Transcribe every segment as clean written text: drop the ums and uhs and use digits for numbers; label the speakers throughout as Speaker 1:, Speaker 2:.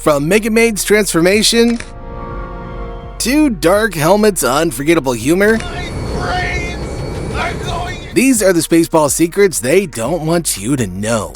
Speaker 1: From Mega-Maid's transformation to Dark Helmet's unforgettable humor, these are the Spaceballs secrets they don't want you to know.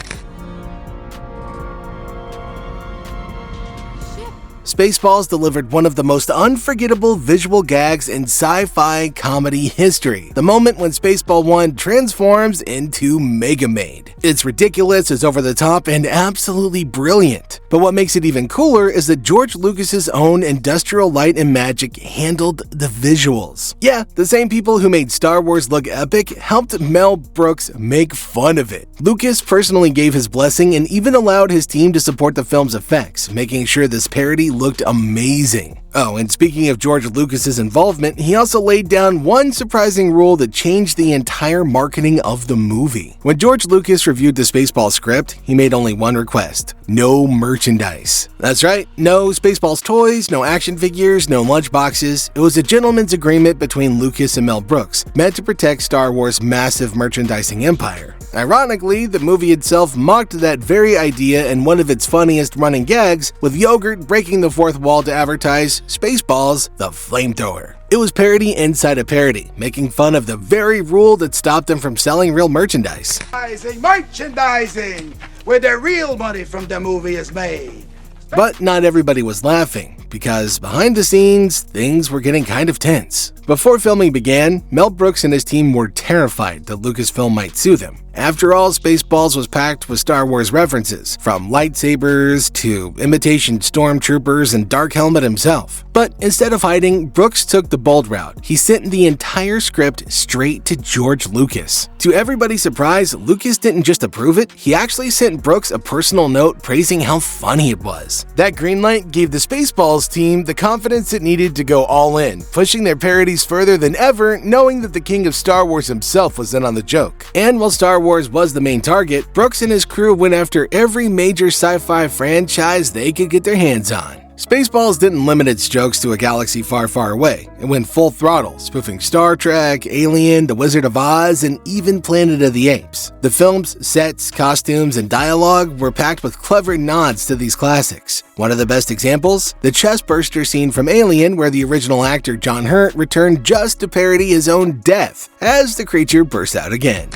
Speaker 1: Spaceballs delivered one of the most unforgettable visual gags in sci-fi comedy history, the moment when Spaceball 1 transforms into Mega-Maid. It's ridiculous, it's over the top, and absolutely brilliant. But what makes it even cooler is that George Lucas's own Industrial Light and Magic handled the visuals. Yeah, the same people who made Star Wars look epic helped Mel Brooks make fun of it. Lucas personally gave his blessing and even allowed his team to support the film's effects, making sure this parody looked amazing. Oh, and speaking of George Lucas's involvement, he also laid down one surprising rule that changed the entire marketing of the movie. When George Lucas reviewed the Spaceballs script, he made only one request: no merchandise. That's right, no Spaceballs toys, no action figures, no lunchboxes. It was a gentleman's agreement between Lucas and Mel Brooks, meant to protect Star Wars' massive merchandising empire. Ironically, the movie itself mocked that very idea in one of its funniest running gags, with yogurt breaking the fourth wall to advertise Spaceballs, the flamethrower. It was parody inside a parody, making fun of the very rule that stopped them from selling real merchandise.
Speaker 2: Merchandising, where the real money from the movie is made.
Speaker 1: But not everybody was laughing, because behind the scenes, things were getting kind of tense. Before filming began, Mel Brooks and his team were terrified that Lucasfilm might sue them. After all, Spaceballs was packed with Star Wars references, from lightsabers to imitation stormtroopers and Dark Helmet himself. But instead of hiding, Brooks took the bold route. He sent the entire script straight to George Lucas. To everybody's surprise, Lucas didn't just approve it, he actually sent Brooks a personal note praising how funny it was. That green light gave the Spaceballs team the confidence it needed to go all in, pushing their parodies further than ever, knowing that the king of Star Wars himself was in on the joke. And while Star Wars was the main target, Brooks and his crew went after every major sci-fi franchise they could get their hands on. Spaceballs didn't limit its jokes to a galaxy far, far away. It went full throttle, spoofing Star Trek, Alien, The Wizard of Oz, and even Planet of the Apes. The film's sets, costumes, and dialogue were packed with clever nods to these classics. One of the best examples? The chestburster scene from Alien, where the original actor John Hurt returned just to parody his own death, as the creature burst out again.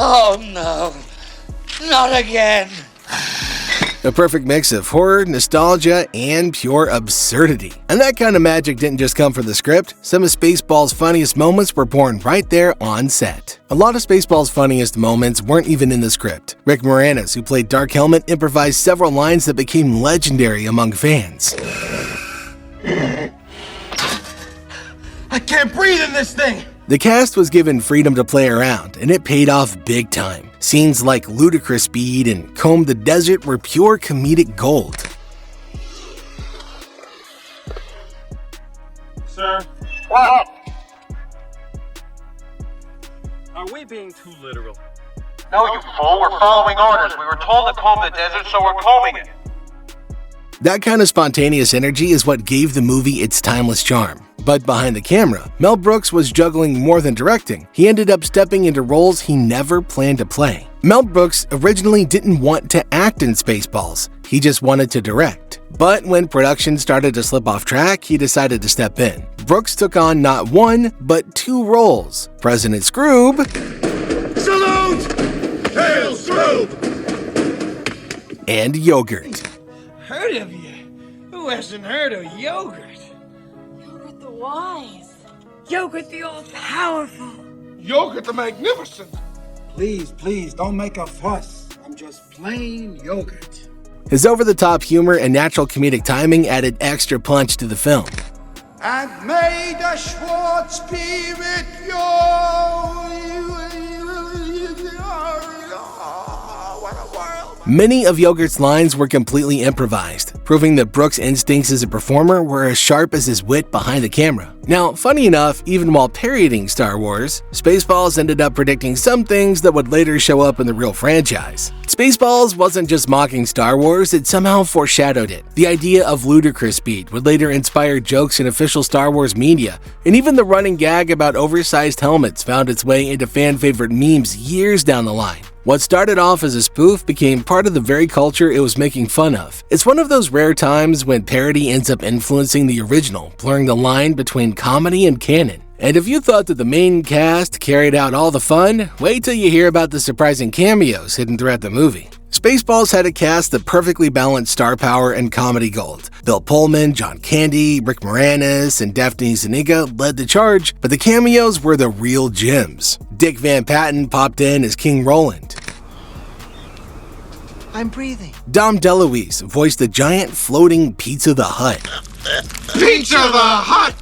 Speaker 3: Oh no, not again.
Speaker 1: A perfect mix of horror, nostalgia, and pure absurdity. And that kind of magic didn't just come from the script. Some of Spaceballs' funniest moments were born right there on set. A lot of Spaceballs' funniest moments weren't even in the script. Rick Moranis, who played Dark Helmet, improvised several lines that became legendary among fans.
Speaker 2: I can't breathe in this thing!
Speaker 1: The cast was given freedom to play around, and it paid off big time. Scenes like ludicrous speed and Comb the Desert were pure comedic gold.
Speaker 4: Sir?
Speaker 5: What?
Speaker 4: Are we being too literal?
Speaker 5: No, you fool. We're following orders. We were told to comb the desert, so we're combing it.
Speaker 1: That kind of spontaneous energy is what gave the movie its timeless charm. But behind the camera, Mel Brooks was juggling more than directing. He ended up stepping into roles he never planned to play. Mel Brooks originally didn't want to act in Spaceballs, he just wanted to direct. But when production started to slip off track, he decided to step in. Brooks took on not one, but two roles: President Scroob,
Speaker 2: Salute! Hail Scroob!
Speaker 1: and Yogurt.
Speaker 6: Heard of you? Who hasn't heard of yogurt?
Speaker 7: Yogurt the wise.
Speaker 6: Yogurt the all-powerful.
Speaker 2: Yogurt the magnificent! Please, don't make a fuss. I'm just plain yogurt.
Speaker 1: His over-the-top humor and natural comedic timing added extra punch to the film.
Speaker 2: And may the Schwartz be with you. What a world.
Speaker 1: Many of Yogurt's lines were completely improvised, proving that Brooks' instincts as a performer were as sharp as his wit behind the camera. Now, funny enough, even while parodying Star Wars, Spaceballs ended up predicting some things that would later show up in the real franchise. Spaceballs wasn't just mocking Star Wars, it somehow foreshadowed it. The idea of ludicrous speed would later inspire jokes in official Star Wars media, and even the running gag about oversized helmets found its way into fan-favorite memes years down the line. What started off as a spoof became part of the very culture it was making fun of. It's one of those rare times when parody ends up influencing the original, blurring the line between comedy and canon. And if you thought that the main cast carried out all the fun, wait till you hear about the surprising cameos hidden throughout the movie. Spaceballs had a cast that perfectly balanced star power and comedy gold. Bill Pullman, John Candy, Rick Moranis, and Daphne Zuniga led the charge, but the cameos were the real gems. Dick Van Patten popped in as King Roland.
Speaker 6: I'm breathing.
Speaker 1: Dom DeLuise voiced the giant floating Pizza the Hut.
Speaker 2: Pizza the Hut!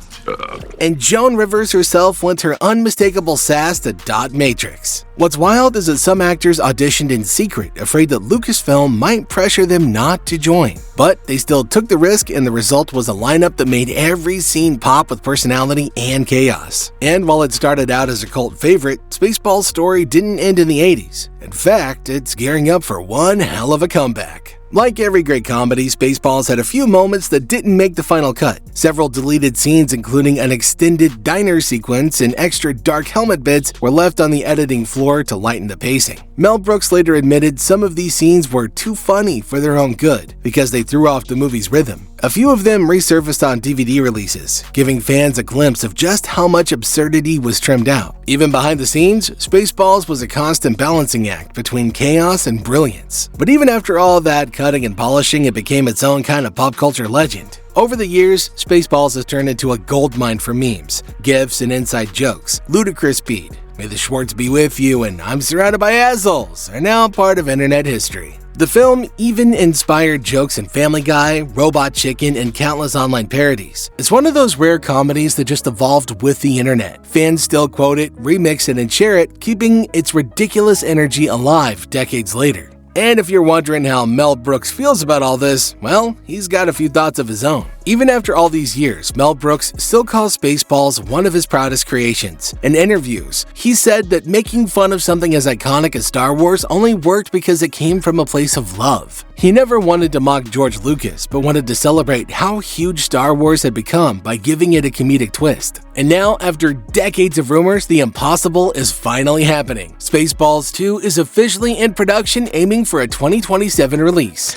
Speaker 1: And Joan Rivers herself lent her unmistakable sass to Dot Matrix. What's wild is that some actors auditioned in secret, afraid that Lucasfilm might pressure them not to join. But they still took the risk, and the result was a lineup that made every scene pop with personality and chaos. And while it started out as a cult favorite, Spaceballs' story didn't end in the 80s. In fact, it's gearing up for one hell of a comeback. Like every great comedy, Spaceballs had a few moments that didn't make the final cut. Several deleted scenes, including an extended diner sequence and extra dark helmet bits, were left on the editing floor to lighten the pacing. Mel Brooks later admitted some of these scenes were too funny for their own good, because they threw off the movie's rhythm. A few of them resurfaced on DVD releases, giving fans a glimpse of just how much absurdity was trimmed out. Even behind the scenes, Spaceballs was a constant balancing act between chaos and brilliance. But even after all that cutting and polishing, it became its own kind of pop culture legend. Over the years, Spaceballs has turned into a goldmine for memes, gifs, and inside jokes. Ludicrous speed, may the Schwartz be with you, and I'm surrounded by assholes are now part of internet history. The film even inspired jokes in Family Guy, Robot Chicken, and countless online parodies. It's one of those rare comedies that just evolved with the internet. Fans still quote it, remix it, and share it, keeping its ridiculous energy alive decades later. And if you're wondering how Mel Brooks feels about all this, well, he's got a few thoughts of his own. Even after all these years, Mel Brooks still calls Spaceballs one of his proudest creations. In interviews, he said that making fun of something as iconic as Star Wars only worked because it came from a place of love. He never wanted to mock George Lucas, but wanted to celebrate how huge Star Wars had become by giving it a comedic twist. And now, after decades of rumors, the impossible is finally happening. Spaceballs 2 is officially in production, aiming for a 2027 release.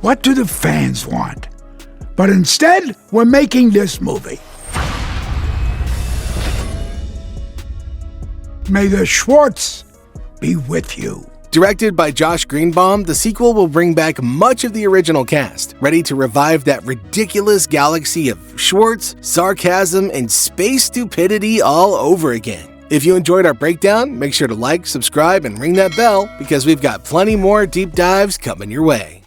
Speaker 2: What do the fans want? But instead, we're making this movie. May the Schwartz be with you.
Speaker 1: Directed by Josh Greenbaum, the sequel will bring back much of the original cast, ready to revive that ridiculous galaxy of Schwartz, sarcasm, and space stupidity all over again. If you enjoyed our breakdown, make sure to like, subscribe, and ring that bell because we've got plenty more deep dives coming your way.